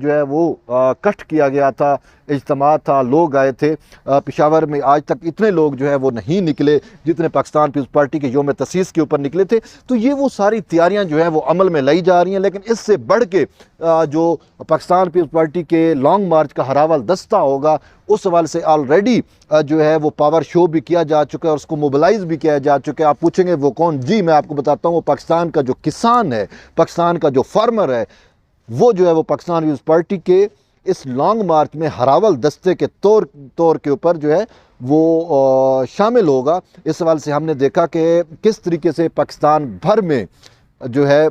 جو ہے وہ کٹ کیا گیا تھا، اجتماع تھا، لوگ آئے تھے پشاور میں، آج تک اتنے لوگ جو ہے وہ نہیں نکلے جتنے پاکستان پیپلز پارٹی کے یوم تاسیس کے اوپر نکلے تھے۔ تو یہ وہ ساری تیاریاں جو ہیں وہ عمل میں لائی جا رہی ہیں، لیکن اس سے بڑھ کے جو پاکستان پیپلز پارٹی کے لانگ مارچ کا ہراول دستہ ہوگا، اس حوالے سے آلریڈی جو ہے وہ پاور شو بھی کیا جا چکا ہے اور اس کو موبلائز بھی کیا جا چکا ہے۔ آپ پوچھیں گے وہ کون؟ جی میں آپ کو بتاتا ہوں، وہ پاکستان کا جو کسان ہے، پاکستان کا جو فارمر ہے، وہ جو ہے وہ پاکستان پیپلز پارٹی کے اس لانگ مارچ میں ہراول دستے کے طور کے اوپر جو ہے وہ شامل ہوگا۔ اس حوالے سے ہم نے دیکھا کہ کس طریقے سے پاکستان بھر میں جو ہے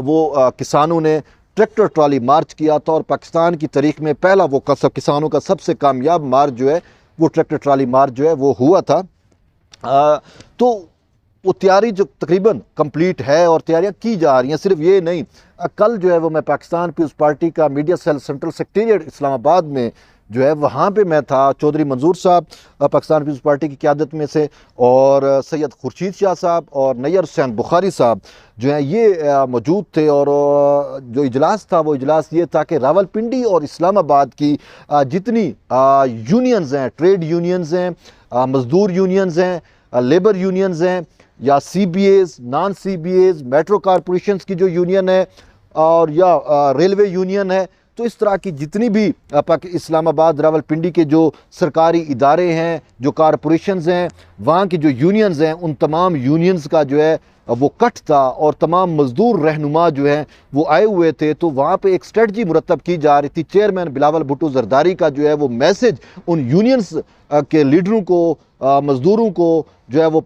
وہ کسانوں نے ٹریکٹر ٹرالی مارچ کیا تھا، اور پاکستان کی تاریخ میں پہلا وہ کسانوں کا سب سے کامیاب مارچ جو ہے وہ ٹریکٹر ٹرالی مارچ جو ہے وہ ہوا تھا۔ تو وہ تیاری جو تقریباً کمپلیٹ ہے اور تیاریاں کی جا رہی ہیں۔ صرف یہ نہیں، کل جو ہے وہ میں پاکستان پیپلز پارٹی کا میڈیا سیل سینٹرل سیکریٹریٹ اسلام آباد میں جو ہے وہاں پہ میں تھا۔ چودھری منظور صاحب پاکستان پیپلز پارٹی کی قیادت میں سے، اور سید خورشید شاہ صاحب اور نیّر حسین بخاری صاحب جو ہیں یہ موجود تھے، اور جو اجلاس تھا وہ اجلاس یہ تھا کہ راولپنڈی اور اسلام آباد کی جتنی یونینز ہیں، ٹریڈ یونینز ہیں، مزدور یونینز ہیں، لیبر یونینز ہیں، یا C B As, non C B As, metro corporations کی جو یونین ہے، اور یا ریلوے یونین ہے، تو اس طرح کی جتنی بھی اسلام آباد راولپنڈی کے جو سرکاری ادارے ہیں، جو کارپوریشنز ہیں، وہاں کی جو یونینز ہیں، ان تمام یونینز کا جو ہے وہ کٹ تھا، اور تمام مزدور رہنما جو ہیں وہ آئے ہوئے تھے۔ تو وہاں پہ ایک اسٹریٹجی مرتب کی جا رہی تھی۔ چیئرمین بلاول بھٹو زرداری کا جو ہے وہ میسج ان یونینز کے لیڈروں کو، مزدوروں کو جو ہے وہ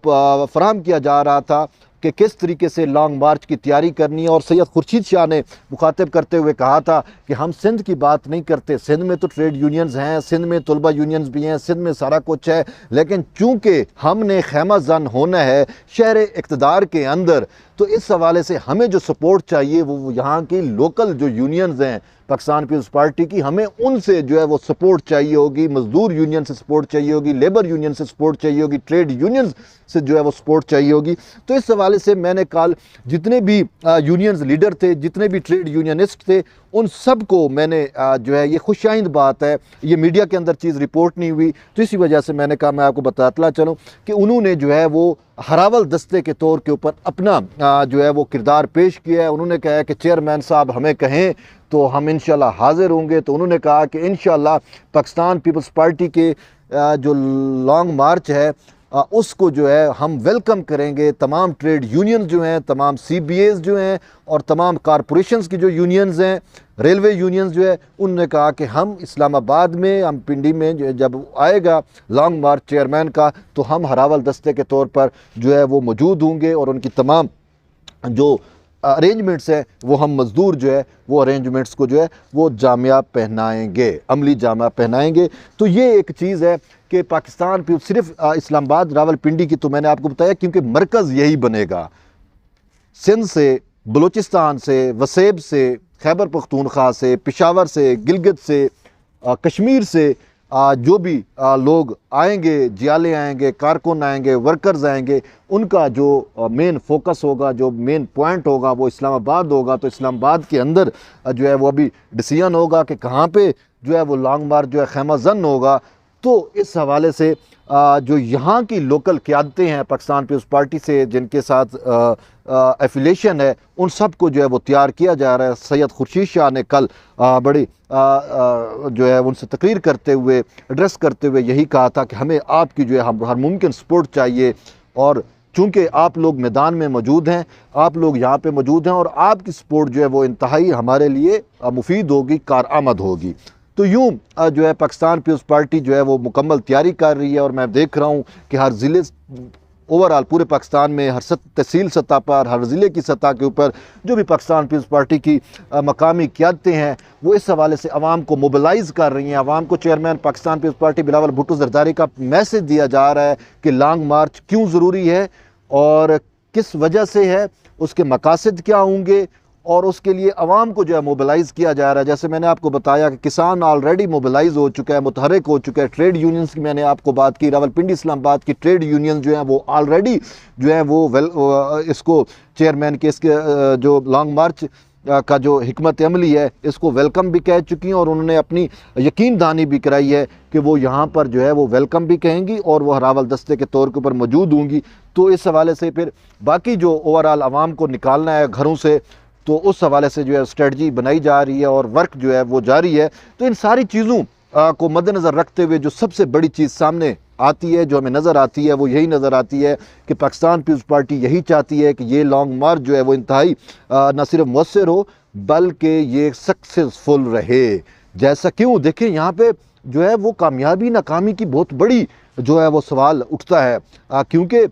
فراہم کیا جا رہا تھا کہ کس طریقے سے لانگ مارچ کی تیاری کرنی ہے۔ اور سید خورشید شاہ نے مخاطب کرتے ہوئے کہا تھا کہ ہم سندھ کی بات نہیں کرتے، سندھ میں تو ٹریڈ یونینز ہیں، سندھ میں طلبہ یونینز بھی ہیں، سندھ میں سارا کچھ ہے، لیکن چونکہ ہم نے خیمہ زن ہونا ہے شہر اقتدار کے اندر، تو اس حوالے سے ہمیں جو سپورٹ چاہیے وہ یہاں کی لوکل جو یونینز ہیں پاکستان پیپلز پارٹی کی، ہمیں ان سے جو ہے وہ سپورٹ چاہیے ہوگی، مزدور یونین سے سپورٹ چاہیے ہوگی، لیبر یونین سے سپورٹ چاہیے ہوگی، ٹریڈ یونینز سے جو ہے وہ سپورٹ چاہیے ہوگی۔ تو اس حوالے سے میں نے کل جتنے بھی یونینز لیڈر تھے، جتنے بھی ٹریڈ یونینسٹ تھے، ان سب کو میں نے جو ہے یہ خوش آئند بات ہے، یہ میڈیا کے اندر چیز رپورٹ نہیں ہوئی، تو اسی وجہ سے میں نے کہا میں آپ کو بتاتا چلوں کہ انہوں نے جو ہے وہ ہراول دستے کے طور کے اوپر اپنا جو ہے وہ کردار پیش کیا ہے۔ انہوں نے کہا ہے کہ چیئرمین صاحب ہمیں کہیں تو ہم انشاءاللہ حاضر ہوں گے۔ تو انہوں نے کہا کہ انشاءاللہ پاکستان پیپلز پارٹی کے جو لانگ مارچ ہے اس کو جو ہے ہم ویلکم کریں گے۔ تمام ٹریڈ یونینز جو ہیں، تمام سی بی ایز جو ہیں، اور تمام کارپوریشنز کی جو یونینز ہیں، ریلوے یونینز جو ہے، انہوں نے کہا کہ ہم اسلام آباد میں، ہم پنڈی میں جب آئے گا لانگ مارچ چیئرمین کا، تو ہم ہراول دستے کے طور پر جو ہے وہ موجود ہوں گے، اور ان کی تمام جو ارینجمنٹس ہیں وہ ہم مزدور جو ہے وہ ارینجمنٹس کو جو ہے وہ جامعہ پہنائیں گے، عملی جامعہ پہنائیں گے۔ تو یہ ایک چیز ہے کہ پاکستان پہ صرف اسلام آباد راولپنڈی کی تو میں نے آپ کو بتایا کیونکہ مرکز یہی بنے گا۔ سندھ سے، بلوچستان سے، وسیب سے، خیبر پختونخوا سے، پشاور سے، گلگت سے، کشمیر سے جو بھی لوگ آئیں گے، جیالے آئیں گے، کارکن آئیں گے، ورکرز آئیں گے، ان کا جو مین فوکس ہوگا، جو مین پوائنٹ ہوگا وہ اسلام آباد ہوگا۔ تو اسلام آباد کے اندر جو ہے وہ ابھی ڈیسیژن ہوگا کہ کہاں پہ جو ہے وہ لانگ مارچ جو ہے خیمہ زن ہوگا۔ تو اس حوالے سے جو یہاں کی لوکل قیادتیں ہیں پاکستان پیپلز پارٹی سے جن کے ساتھ ایفیلیشن ہے، ان سب کو جو ہے وہ تیار کیا جا رہا ہے۔ سید خورشید شاہ نے کل بڑی جو ہے ان سے تقریر کرتے ہوئے، ایڈریس کرتے ہوئے یہی کہا تھا کہ ہمیں آپ کی جو ہے ہر ممکن سپورٹ چاہیے، اور چونکہ آپ لوگ میدان میں موجود ہیں، آپ لوگ یہاں پہ موجود ہیں، اور آپ کی سپورٹ جو ہے وہ انتہائی ہمارے لیے مفید ہوگی، کارآمد ہوگی۔ تو یوں جو ہے پاکستان پیپلز پارٹی جو ہے وہ مکمل تیاری کر رہی ہے، اور میں دیکھ رہا ہوں کہ ہر ضلع اوورآل پورے پاکستان میں ہر تحصیل سطح پر، ہر ضلع کی سطح کے اوپر جو بھی پاکستان پیپلز پارٹی کی مقامی قیادتیں ہیں وہ اس حوالے سے عوام کو موبلائز کر رہی ہیں۔ عوام کو چیئرمین پاکستان پیپلز پارٹی بلاول بھٹو زرداری کا میسج دیا جا رہا ہے کہ لانگ مارچ کیوں ضروری ہے اور کس وجہ سے ہے، اس کے مقاصد کیا ہوں گے، اور اس کے لیے عوام کو جو ہے موبلائز کیا جا رہا ہے۔ جیسے میں نے آپ کو بتایا کہ کسان آلریڈی موبلائز ہو چکا ہے، متحرک ہو چکا ہے۔ ٹریڈ یونینز کی میں نے آپ کو بات کی، راولپنڈی اسلام آباد کی ٹریڈ یونینز جو ہیں وہ آلریڈی جو ہیں وہ اس کو چیئرمین کے اس کے جو لانگ مارچ کا جو حکمت عملی ہے اس کو ویلکم بھی کہہ چکی ہیں، اور انہوں نے اپنی یقین دہانی بھی کرائی ہے کہ وہ یہاں پر جو ہے وہ ویلکم بھی کہیں گی اور وہ راول دستے کے طور کے اوپر موجود ہوں گی۔ تو اس حوالے سے پھر باقی جو اوورال عوام کو نکالنا ہے گھروں سے، تو اس حوالے سے جو ہے اسٹریٹجی بنائی جا رہی ہے اور ورک جو ہے وہ جاری ہے۔ تو ان ساری چیزوں کو مد نظر رکھتے ہوئے جو سب سے بڑی چیز سامنے آتی ہے، جو ہمیں نظر آتی ہے، وہ یہی نظر آتی ہے کہ پاکستان پیپلز پارٹی یہی چاہتی ہے کہ یہ لانگ مارچ جو ہے وہ انتہائی نہ صرف مؤثر ہو بلکہ یہ سکسیسفل رہے۔ جیسا کیوں دیکھیں یہاں پہ جو ہے وہ کامیابی ناکامی کی بہت بڑی جو ہے وہ سوال اٹھتا ہے، کیونکہ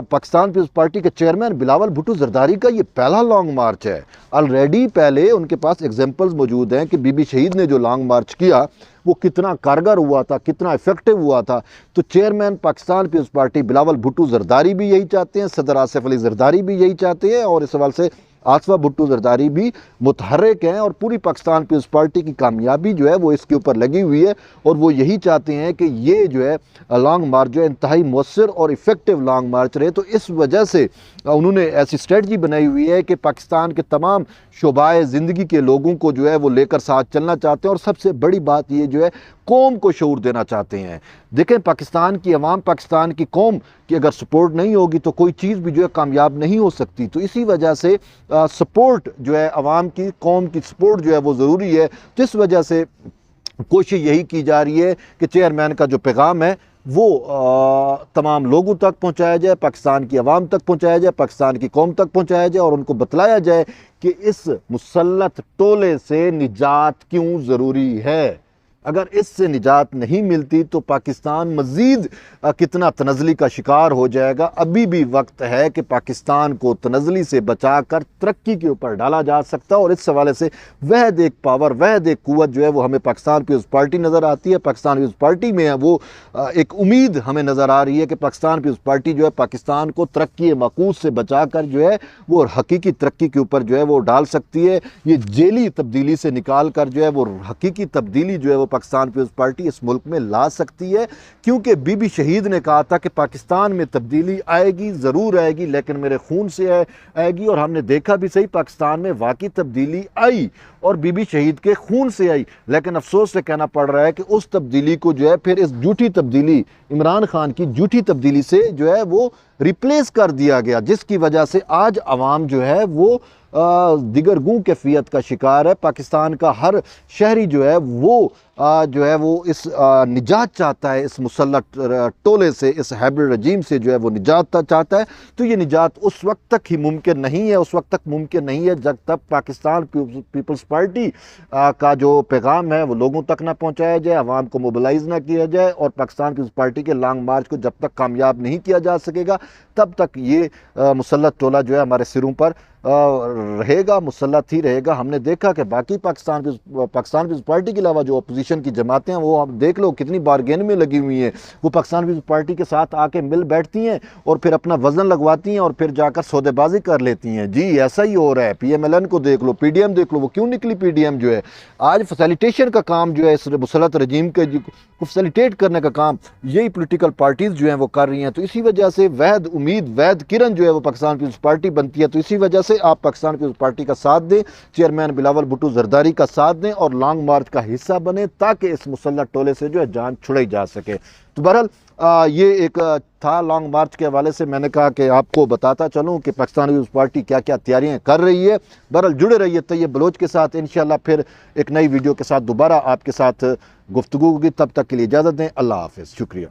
پاکستان پیپلز پارٹی کے چیئرمین بلاول بھٹو زرداری کا یہ پہلا لانگ مارچ ہے۔ آلریڈی پہلے ان کے پاس ایگزامپلز موجود ہیں کہ بی بی شہید نے جو لانگ مارچ کیا وہ کتنا کارگر ہوا تھا، کتنا ایفیکٹو ہوا تھا۔ تو چیئرمین پاکستان پیپلز پارٹی بلاول بھٹو زرداری بھی یہی چاہتے ہیں، صدر آصف علی زرداری بھی یہی چاہتے ہیں، اور اس حوالے سے آصفہ بھٹو زرداری بھی متحرک ہیں، اور پوری پاکستان پیپلز پارٹی کی کامیابی جو ہے وہ اس کے اوپر لگی ہوئی ہے، اور وہ یہی چاہتے ہیں کہ یہ جو ہے لانگ مارچ جو ہے انتہائی مؤثر اور ایفیکٹو لانگ مارچ رہے۔ تو اس وجہ سے انہوں نے ایسی اسٹریٹجی بنائی ہوئی ہے کہ پاکستان کے تمام شعبۂ زندگی کے لوگوں کو جو ہے وہ لے کر ساتھ چلنا چاہتے ہیں، اور سب سے بڑی بات یہ جو ہے قوم کو شعور دینا چاہتے ہیں۔ دیکھیں پاکستان کی عوام، پاکستان کی قوم کی اگر سپورٹ نہیں ہوگی تو کوئی چیز بھی جو ہے کامیاب نہیں ہو سکتی۔ تو اسی وجہ سے سپورٹ جو ہے عوام کی، قوم کی سپورٹ جو ہے وہ ضروری ہے۔ تو اس وجہ سے کوشش یہی کی جا رہی ہے کہ چیئرمین کا جو پیغام ہے وہ تمام لوگوں تک پہنچایا جائے، پاکستان کی عوام تک پہنچایا جائے، پاکستان کی قوم تک پہنچایا جائے، اور ان کو بتلایا جائے کہ اس مسلط ٹولے سے نجات کیوں ضروری ہے۔ اگر اس سے نجات نہیں ملتی تو پاکستان مزید کتنا تنزلی کا شکار ہو جائے گا۔ ابھی بھی وقت ہے کہ پاکستان کو تنزلی سے بچا کر ترقی کے اوپر ڈالا جا سکتا ہے، اور اس حوالے سے وحد ایک پاور، وحد ایک قوت جو ہے وہ ہمیں پاکستان پیپلز پارٹی نظر آتی ہے۔ پاکستان پیپلز پارٹی میں وہ ایک امید ہمیں نظر آ رہی ہے کہ پاکستان پیپلز پارٹی جو ہے پاکستان کو ترقی معکوس سے بچا کر جو ہے وہ حقیقی ترقی کے اوپر جو ہے وہ ڈال سکتی ہے۔ یہ جیلی تبدیلی سے نکال کر جو ہے وہ حقیقی تبدیلی جو ہے وہ پاکستان پیپلز پارٹی اس ملک میں لا سکتی ہے، کیونکہ بی بی شہید نے کہا تھا کہ پاکستان میں تبدیلی آئے گی، ضرور آئے گی، لیکن میرے خون سے آئے گی، اور ہم نے دیکھا بھی صحیح پاکستان میں واقعی تبدیلی آئی اور بی بی شہید کے خون سے آئی، لیکن افسوس سے کہنا پڑ رہا ہے کہ اس تبدیلی کو جو ہے پھر اس جھوٹی تبدیلی، عمران خان کی جھوٹی تبدیلی سے جو ہے وہ ریپلیس کر دیا گیا، جس کی وجہ سے آج عوام جو ہے وہ دیگر گوں کیفیت کا شکار ہے۔ پاکستان کا ہر شہری جو ہے وہ اس نجات چاہتا ہے، اس مسلط ٹولے سے، اس ہائبرڈ رجیم سے جو ہے وہ نجات چاہتا ہے۔ تو یہ نجات اس وقت تک ہی ممکن نہیں ہے، اس وقت تک ممکن نہیں ہے جب تک پاکستان پیپلز پارٹی کا جو پیغام ہے وہ لوگوں تک نہ پہنچایا جائے، عوام کو موبلائز نہ کیا جائے، اور پاکستان پیپلز پارٹی کے لانگ مارچ کو جب تک کامیاب نہیں کیا جا سکے گا تب تک یہ مسلط ٹولہ جو ہے ہمارے سروں پر رہے گا، مسلط ہی رہے گا۔ ہم نے دیکھا کہ باقی پاکستان پیپلز پارٹی کے علاوہ جو اپوزیشن کی جماعتیں ہیں وہ آپ دیکھ لو کتنی بارگین میں لگی ہوئی ہیں، وہ پاکستان پیپلز پارٹی کے ساتھ آ کے مل بیٹھتی ہیں اور پھر اپنا وزن لگواتی ہیں اور پھر جا کر سودے بازی کر لیتی ہیں۔ جی ایسا ہی ہو رہا ہے، پی ایم ایل این کو دیکھ لو، پی ڈی ایم دیکھ لو، وہ کیوں نکلی پی ڈی ایم جو ہے آج فیسیلیٹیشن کا کام جو ہے اس مسلط رجیم کے کو فیسیلیٹیٹ کرنے کا کام یہی پولیٹیکل پارٹیز جو ہیں وہ کر رہی ہیں۔ تو اسی وجہ سے وحد امید، وحد کرن جو ہے وہ پاکستان پیپلز پارٹی بنتی ہے۔ تو اسی وجہ سے آپ پاکستان پیپلز پارٹی کا ساتھ دیں، چیئرمین بلاول بھٹو زرداری کا ساتھ دیں اور لانگ مارچ کا حصہ بنیں تاکہ اس مسلط ٹولے سے جو ہے جان چھڑائی جا سکے۔ تو بہرحال یہ ایک تھا لانگ مارچ کے حوالے سے، میں نے کہا کہ آپ کو بتاتا چلوں کہ پاکستان پیپلز پارٹی کیا کیا تیاریاں کر رہی ہے۔ بہرحال جڑے رہیے طیب بلوچ کے ساتھ، انشاءاللہ پھر ایک نئی ویڈیو کے ساتھ دوبارہ آپ کے ساتھ گفتگو ہوگی۔ تب تک کے لیے اجازت دیں، اللہ حافظ، شکریہ۔